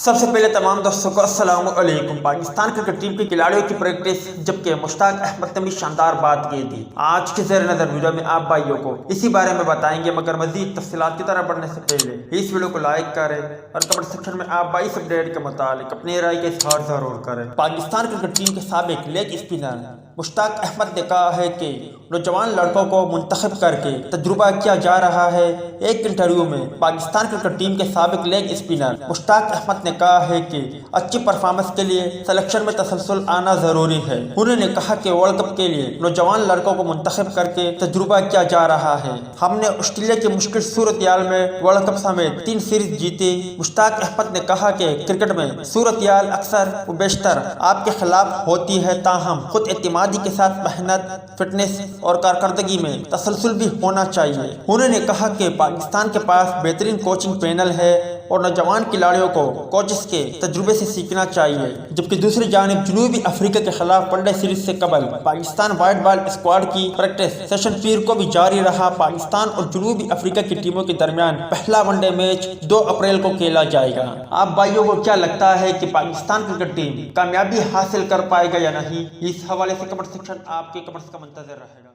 سب سے پہلے تمام دوستوں کو السلام علیکم۔ پاکستان کرکٹ ٹیم کی کھلاڑیوں کی پریکٹس جبکہ مشتاق احمد نے بھی شاندار بات کی تھی۔ آج کے زیر نظر ویڈیو میں آپ بھائیوں کو اسی بارے میں بتائیں گے، مگر مزید تفصیلات کی طرف بڑھنے سے پہلے اس ویڈیو کو لائک کریں اور کمنٹ سیکشن میں آپ بھائی اس اپڈیٹ کے متعلق اپنی رائے کا اظہار ضرور کریں۔ پاکستان کرکٹ ٹیم کے سابق لیگ اسپنر مشتاق احمد نے کہا ہے کہ نوجوان لڑکوں کو منتخب کر کے تجربہ کیا جا رہا ہے۔ ایک انٹرویو میں پاکستان کرکٹ ٹیم کے سابق لیگ اسپنر مشتاق احمد نے کہا ہے کہ اچھی پرفارمنس کے لیے سلیکشن میں تسلسل آنا ضروری ہے۔ انہوں نے کہا کہ ورلڈ کپ کے لیے نوجوان لڑکوں کو منتخب کر کے تجربہ کیا جا رہا ہے۔ ہم نے آسٹریلیا کی مشکل صورتحال میں ورلڈ کپ سمیت 3 سیریز جیتے۔ مشتاق احمد نے کہا کہ کرکٹ میں صورتحال اکثر و بیشتر آپ کے خلاف ہوتی ہے، تاہم خود اعتمادی کے ساتھ محنت، فٹنس اور کارکردگی میں تسلسل بھی ہونا چاہیے۔ انہوں نے کہا کہ پاکستان کے پاس بہترین کوچنگ پینل ہے اور نوجوان کھلاڑیوں کو کوچز کے تجربے سے سیکھنا چاہیے، جبکہ دوسری جانب جنوبی افریقہ کے خلاف ون ڈے سیریز سے قبل پاکستان وائٹ بال اسکواڈ کی پریکٹس سیشن پیر کو بھی جاری رہا۔ پاکستان اور جنوبی افریقہ کی ٹیموں کے درمیان پہلا ون ڈے میچ 2 اپریل کو کھیلا جائے گا۔ آپ بھائیوں کو کیا لگتا ہے کہ پاکستان کرکٹ ٹیم کامیابی حاصل کر پائے گا یا نہیں؟ اس حوالے سے کمنٹ سیکشن آپ کے کمنٹس کا منتظر رہے گا۔